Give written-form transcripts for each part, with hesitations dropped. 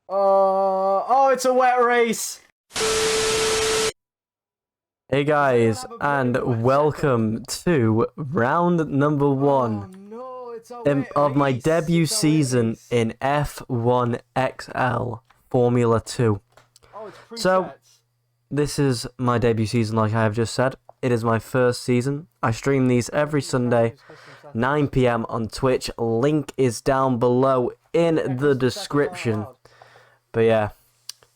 Oh, it's a wet race. Hey guys, and welcome to round number one of my debut season in F1XL Formula 2. So, this is my debut season, like I have just said. It is my first season. I stream these every Sunday, 9 PM on Twitch. Link is down below in the description. But yeah,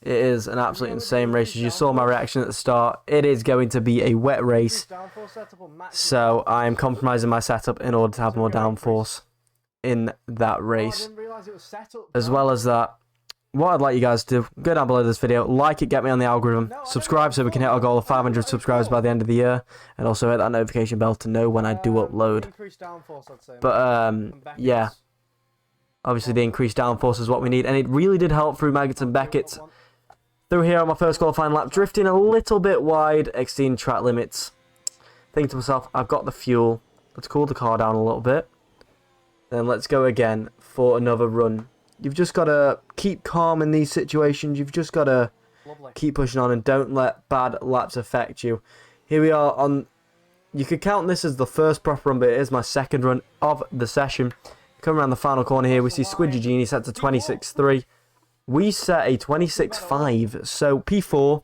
it is an absolutely insane race. As you saw my reaction at the start, it is going to be a wet race. So I am compromising my setup in order to have more downforce in that race. As well as that, what I'd like you guys to do, go down below this video, like it, get me on the algorithm, subscribe so we can hit our goal of 500 subscribers by the end of the year, and also hit that notification bell to know when I do upload. But yeah. Obviously, the increased downforce is what we need, and it really did help through Maggots and Beckett's. Through here on my first qualifying lap, drifting a little bit wide, exceeding track limits. Thinking to myself, I've got the fuel. Let's cool the car down a little bit. Then let's go again for another run. You've just got to keep calm in these situations. You've just got to keep pushing on and don't let bad laps affect you. Here we are on... You could count this as the first proper run, but it is my second run of the session. Coming around the final corner here, we see Squidgy Genie set to 26.3. We set a 26.5, so P4,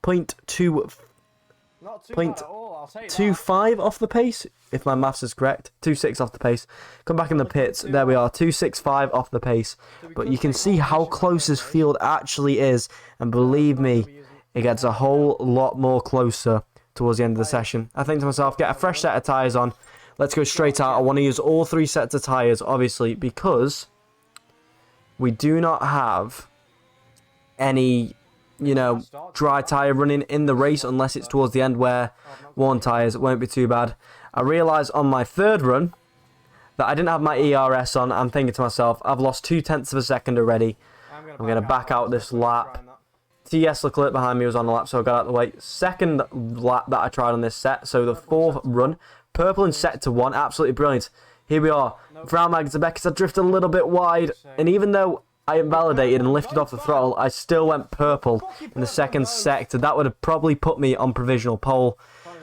0.25 off the pace, if my maths is correct. 2.6 off the pace. Come back in the pits, there we are, 2.65 off the pace. But you can see how close this field actually is, and believe me, it gets a whole lot more closer towards the end of the session. I think to myself, get a fresh set of tyres on. Let's go straight out. I want to use all three sets of tyres, obviously, because we do not have any, dry tyre running in the race unless it's towards the end where worn tyres. It won't be too bad. I realised on my third run that I didn't have my ERS on. I'm thinking to myself, I've lost 0.2 of a second already. I'm going to back out this lap. TS Leclerc behind me was on the lap, so I got out of the way. Second lap that I tried on this set, so the fourth run. Purple and set to 1, absolutely brilliant. Here we are. Brown Maggots and Beckett's, I drifted a little bit wide, and even though I invalidated and lifted off the throttle, I still went purple in the second sector. That would have probably put me on provisional pole.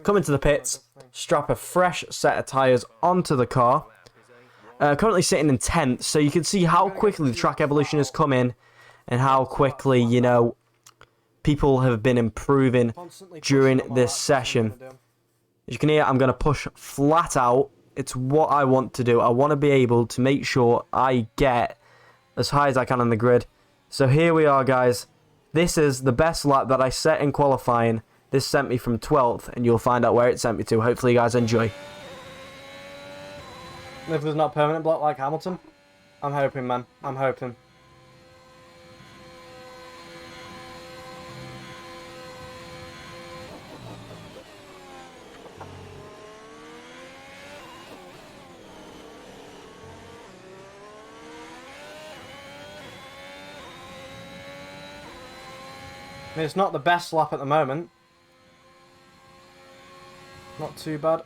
Come into the pits, strap a fresh set of tyres onto the car. Currently sitting in 10th, so you can see how quickly the track evolution has come in, and how quickly, people have been improving during this session. As you can hear, I'm going to push flat out. It's what I want to do. I want to be able to make sure I get as high as I can on the grid. So here we are, guys. This is the best lap that I set in qualifying. This sent me from 12th, and you'll find out where it sent me to. Hopefully you guys enjoy. If there's not permanent block like Hamilton, I'm hoping, man. I'm hoping. I mean, it's not the best lap at the moment. Not too bad.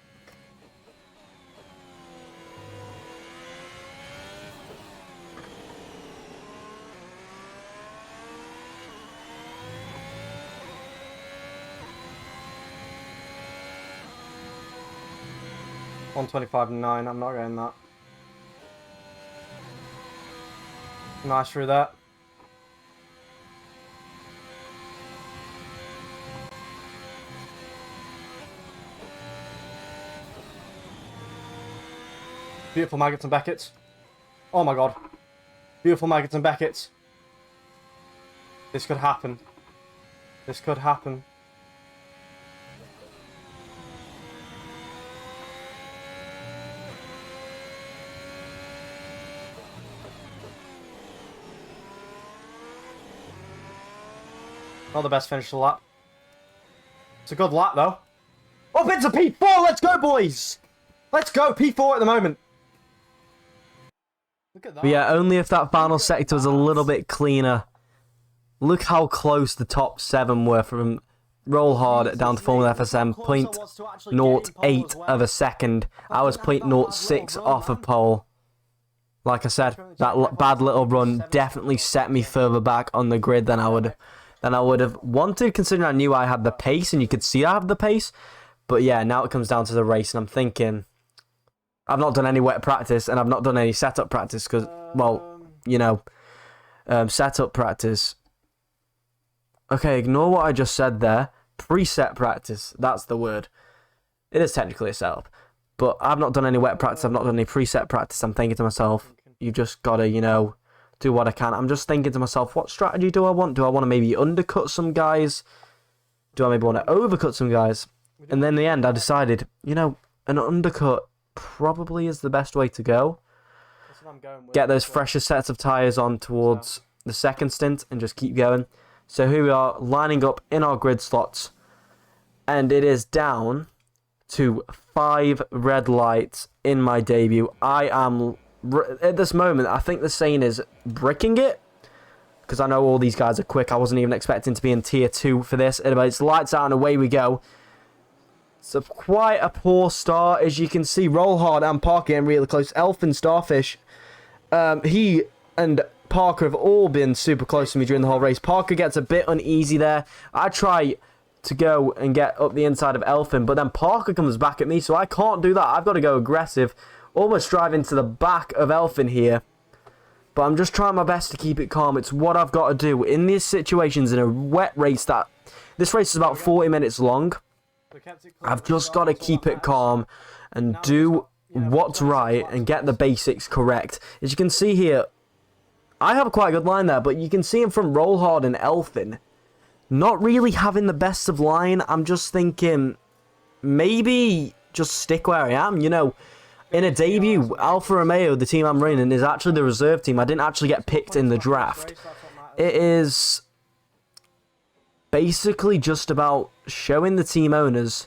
.125.9, I'm not getting that. Nice through that. Beautiful Maggots and Beckett's. Oh my god. Beautiful Maggots and Beckett's. This could happen. This could happen. Not the best finish of the lap. It's a good lap though. Up into P4! Let's go, boys! Let's go! P4 at the moment. Look at that. But yeah, only if that final sector was a little bit cleaner. Look how close the top 7 were from roll hard down to Formula FSM. 0.08 of a second. I was 0.06 off of pole. like I said, that bad little run definitely set me further back on the grid than I would have wanted, considering I knew I had the pace, and you could see I have the pace. But yeah, now it comes down to the race, and I'm thinking, I've not done any wet practice, and I've not done any setup practice, because, well, you know, setup practice. Okay, ignore what I just said there. Preset practice, that's the word. It is technically a setup. But I've not done any wet practice, I've not done any preset practice. I'm thinking to myself, you've just got to, you know, do what I can. I'm just thinking to myself, what strategy do I want? Do I want to maybe undercut some guys? Do I maybe want to overcut some guys? And then in the end, I decided, you know, an undercut probably is the best way to go. Get those fresher sets of tyres on towards the second stint and just keep going. So here we are, lining up in our grid slots. And it is down to 5 red lights in my debut. I am, at this moment, I think the saying is bricking it, because I know all these guys are quick. I wasn't even expecting to be in tier 2 for this. Anyway, it's lights out and away we go. It's quite a poor start, as you can see. Roll Hard and Parker getting really close. Elfin Starfish, he and Parker have all been super close to me during the whole race. Parker gets a bit uneasy there. I try to go and get up the inside of Elfin, but then Parker comes back at me, so I can't do that. I've got to go aggressive, almost drive into the back of Elfin here. But I'm just trying my best to keep it calm. It's what I've got to do in these situations in a wet race. This race is about 40 minutes long. I've just got to keep it calm and do what's right and get the basics correct. As you can see here, I have quite a good line there, but you can see him from Roll Hard and Elfin not really having the best of line. I'm just thinking, maybe just stick where I am. You know, in a debut, Alfa Romeo, the team I'm running, is actually the reserve team. I didn't actually get picked in the draft. It is basically just about showing the team owners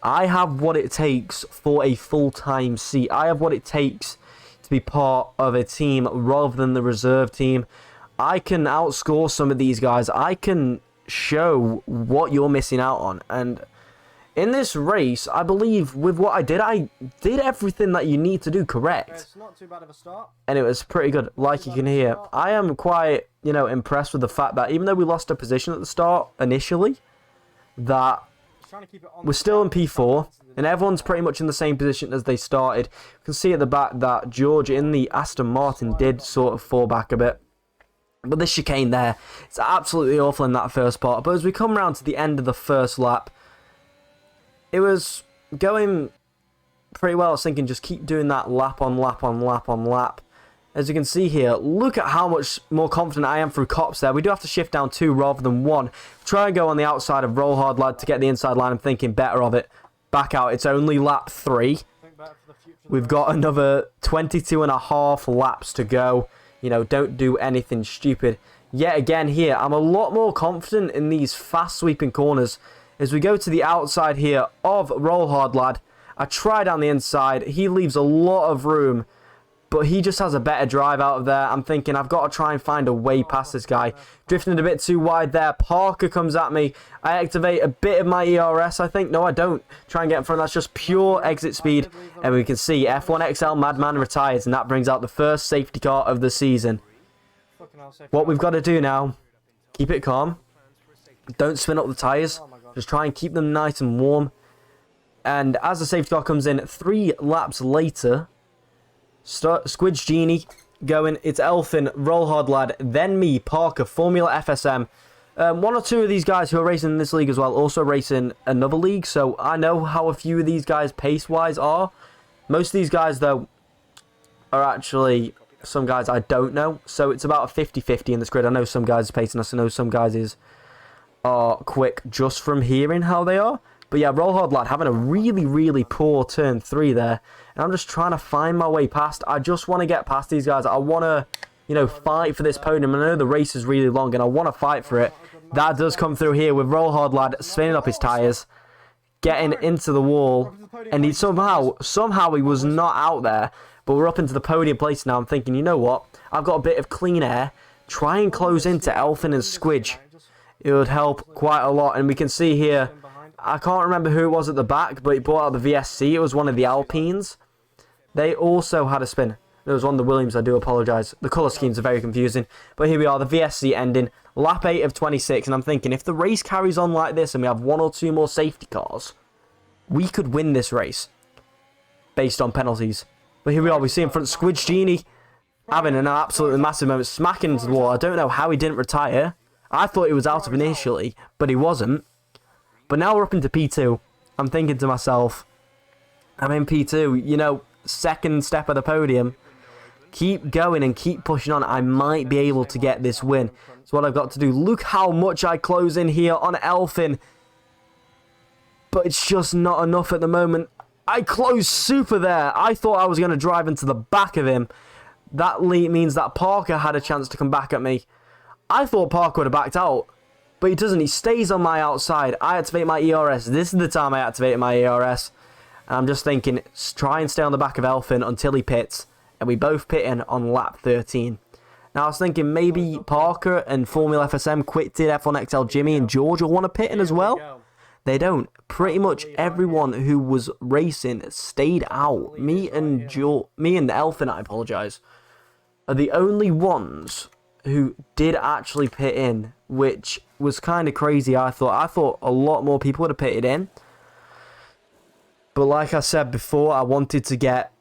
I have what it takes for a full-time seat. I have what it takes to be part of a team rather than the reserve team. I can outscore some of these guys. I can show what you're missing out on. And in this race, I believe with what I did everything that you need to do correct. It's not too bad of a start. And it was pretty good. Like you can hear, I am quite, you know, impressed with the fact that even though we lost a position at the start initially, that we're still in P4 and everyone's pretty much in the same position as they started. You can see at the back that George in the Aston Martin did sort of fall back a bit. But this chicane there, it's absolutely awful in that first part. But as we come around to the end of the first lap, it was going pretty well. I was thinking just keep doing that lap on lap on lap on lap. As you can see here, look at how much more confident I am through cops there. We do have to shift down 2 rather than 1. Try and go on the outside of Roll Hard Lad to get the inside line. I'm thinking better of it. Back out. It's only lap 3. We've got another 22.5 laps to go. You know, don't do anything stupid. Yet again here, I'm a lot more confident in these fast sweeping corners. As we go to the outside here of Roll Hard Lad, I try down the inside. He leaves a lot of room, but he just has a better drive out of there. I'm thinking I've got to try and find a way past this guy. Drifting a bit too wide there. Parker comes at me. I activate a bit of my ERS, I think. No, I don't. Try and get in front. That's just pure exit speed. And we can see F1XL Madman retires, and that brings out the first safety car of the season. What we've got to do now, keep it calm. Don't spin up the tyres. Just try and keep them nice and warm. And as the safety car comes in 3 laps later, Squidge Genie going. It's Elfin, Roll Hard Lad, then me, Parker, Formula FSM. 1 or 2 of these guys who are racing in this league as well also racing another league, so I know how a few of these guys pace-wise are. Most of these guys, though, are actually some guys I don't know, so it's about a 50-50 in this grid. I know some guys are pacing us, I know some guys are quick just from hearing how they are. But yeah, Roll Hard Lad having a really, really poor turn 3 there. And I'm just trying to find my way past. I just want to get past these guys. I want to, you know, fight for this podium. I know the race is really long and I want to fight for it. That does come through here with Roll Hard Lad spinning up his tyres, getting into the wall. And he somehow he was not out there. But we're up into the podium place now. I'm thinking, you know what? I've got a bit of clean air. Try and close into Elfin and Squidge. It would help quite a lot. And we can see here, I can't remember who it was at the back, but he brought out the VSC. It was one of the Alpines. They also had a spin. There was one of the Williams, I do apologise. The colour schemes are very confusing. But here we are, the VSC ending. Lap 8 of 26, and I'm thinking, if the race carries on like this and we have 1 or 2 more safety cars, we could win this race. Based on penalties. But here we are, we see in front Squidge Genie having an absolutely massive moment, smacking into the wall. I don't know how he didn't retire. I thought he was out of initially, but he wasn't. But now we're up into P2. I'm thinking to myself, I'm in P2, you know, second step of the podium. Keep going and keep pushing on. I might be able to get this win. That's what I've got to do. Look how much I close in here on Elfin. But it's just not enough at the moment. I closed super there. I thought I was going to drive into the back of him. That means that Parker had a chance to come back at me. I thought Parker would have backed out. But he doesn't. He stays on my outside. I activate my ERS. This is the time I activated my ERS. And I'm just thinking, try and stay on the back of Elfin until he pits. And we both pit in on lap 13. Now I was thinking maybe Parker and Formula FSM quitted F1XL Jimmy and George will want to pit in as well. They don't. Pretty much everyone who was racing stayed out. Me and Elfin, I apologise, are the only ones who did actually pit in, which was kind of crazy. I thought a lot more people would have pitted in. But like I said before, I wanted to get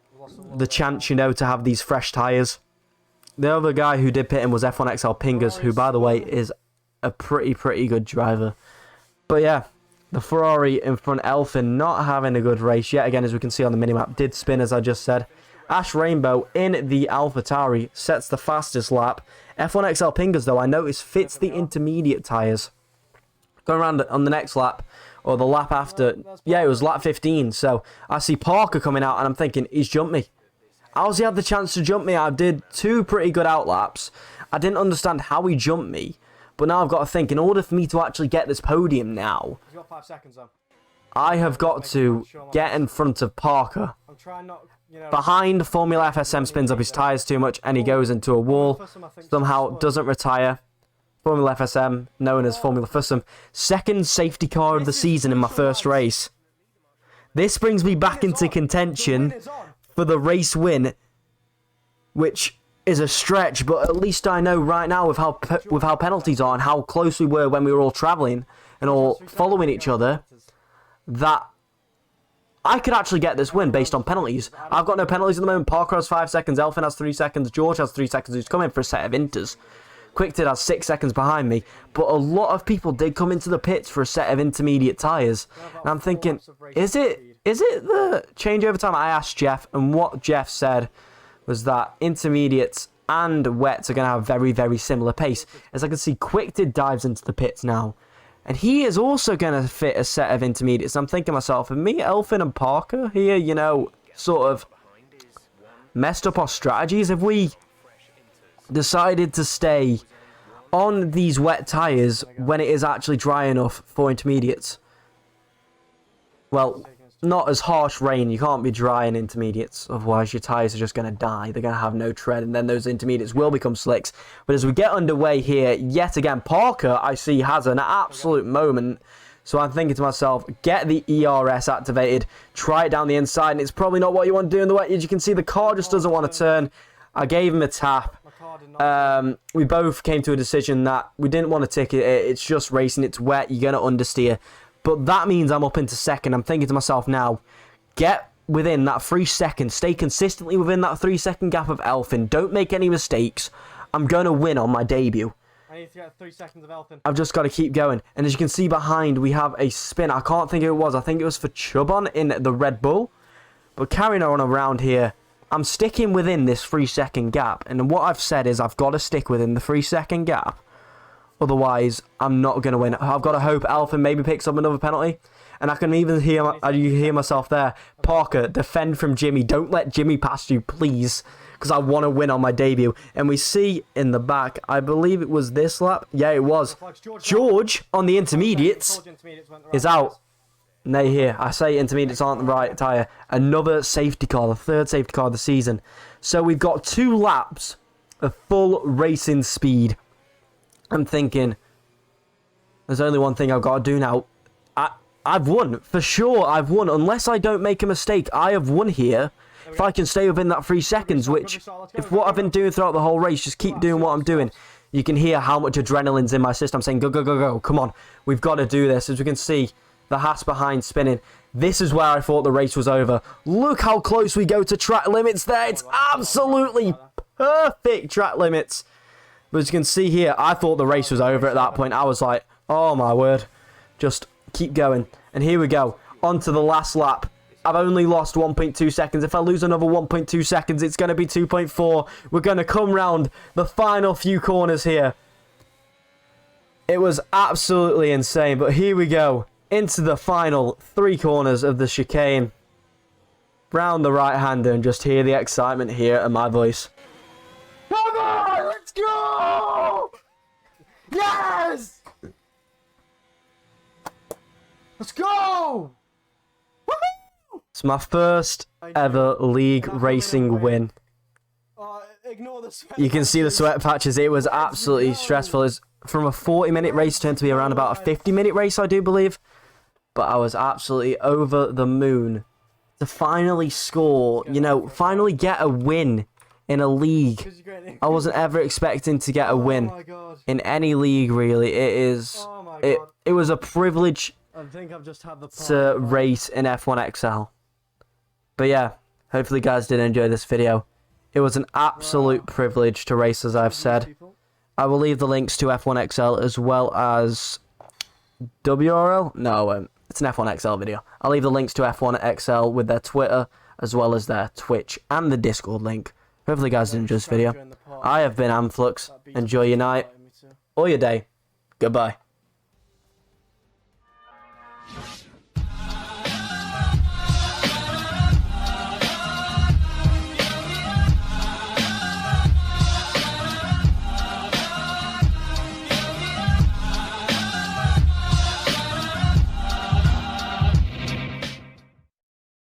the chance, you know, to have these fresh tyres. The other guy who did pit in was F1XL Pingers, who, by the way, is a pretty good driver. But yeah, the Ferrari in front, Elfin, not having a good race yet. Again, as we can see on the minimap, did spin, as I just said. Ash Rainbow in the AlphaTauri sets the fastest lap. F1XL Pingers, though, I noticed fits the intermediate tyres. Going around on the next lap, or the lap after, yeah, it was lap 15. So I see Parker coming out, and I'm thinking, he's jumped me. How's he had the chance to jump me? I did 2 pretty good outlaps. I didn't understand how he jumped me. But now I've got to think, in order for me to actually get this podium now, He's got 5 seconds though. I have got to get in front of Parker. I'm trying not, you know, Behind, Formula FSM spins up his tyres too much and he goes into a wall. Somehow doesn't retire. Formula FSM, known as Formula Fussum. Second safety car of the season in my first race. This brings me back into contention for the race win, which is a stretch, but at least I know right now with how penalties are and how close we were when we were all travelling and all following each other, that I could actually get this win based on penalties. I've got no penalties at the moment. Parker has 5 seconds, Elfin has 3 seconds, George has 3 seconds, who's coming for a set of inters. Quicktid has 6 seconds behind me, but a lot of people did come into the pits for a set of intermediate tyres. And I'm thinking, is it the changeover time? I asked Jeff, and what Jeff said was that intermediates and wets are going to have very similar pace. As I can see, Quicktid dives into the pits now. And he is also going to fit a set of intermediates. I'm thinking to myself, have me, Elfin, and Parker here, you know, sort of messed up our strategies? Have we decided to stay on these wet tyres when it is actually dry enough for intermediates? Well, not as harsh rain. You can't be dry in intermediates, otherwise your tyres are just going to die. They're going to have no tread, and then those intermediates will become slicks. But as we get underway here, yet again, Parker, I see, has an absolute moment. So I'm thinking to myself, get the ERS activated, try it down the inside, and it's probably not what you want to do in the wet. As you can see, the car just doesn't want to turn. I gave him a tap. We both came to a decision that we didn't want to ticket it. It's just racing. It's wet. You're going to understeer. But that means I'm up into second. I'm thinking to myself now, get within that 3 seconds. Stay consistently within that 3 second gap of Elfin. Don't make any mistakes. I'm going to win on my debut. I need to get 3 seconds of Elfin. I've just got to keep going. And as you can see behind, we have a spin. I can't think who it was. I think it was for Chubon in the Red Bull. But carrying on around here, I'm sticking within this 3 second gap. And what I've said is I've got to stick within the 3 second gap. Otherwise, I'm not going to win. I've got to hope Elfin maybe picks up another penalty. And I can even hear myself there. Parker, defend from Jimmy. Don't let Jimmy pass you, please. Because I want to win on my debut. And we see in the back, I believe it was this lap. Yeah, it was. George on the intermediates is out. Nay here. I say intermediates aren't the right tyre. Another safety car, the 3rd safety car of the season. So we've got 2 laps of full racing speed. I'm thinking, there's only one thing I've got to do now. I've won. For sure, I've won. Unless I don't make a mistake, I have won here. If I can stay within that 3 seconds, which, if what I've been doing throughout the whole race, just keep doing what I'm doing, you can hear how much adrenaline's in my system. I'm saying, go, go, go, go. Come on. We've got to do this. As we can see, the Haas behind spinning. This is where I thought the race was over. Look how close we go to track limits there. It's absolutely perfect track limits. But as you can see here, I thought the race was over at that point. I was like, oh my word. Just keep going. And here we go. On to the last lap. I've only lost 1.2 seconds. If I lose another 1.2 seconds, it's going to be 2.4. We're going to come round the final few corners here. It was absolutely insane. But here we go. Into the final 3 corners of the chicane. Round the right-hander and just hear the excitement here in my voice. Come on, let's go! Yes! Let's go! Woohoo! It's my first ever league racing win. You can see the sweat patches. It was absolutely stressful. It's from a 40-minute race turned to be around about a 50-minute race, I do believe. But I was absolutely over the moon to finally score, you know, finally get a win in a league. I wasn't ever expecting to get a win in any league, really. It was a privilege to race in F1XL. But yeah, hopefully you guys did enjoy this video. It was an absolute privilege to race, as I've said. I will leave the links to F1XL as well as WRL. No, I won't. It's an F1XL video. I'll leave the links to F1XL with their Twitter as well as their Twitch and the Discord link. Hopefully you guys did enjoy this video. I have been Amflux. Enjoy your night or your day. Goodbye.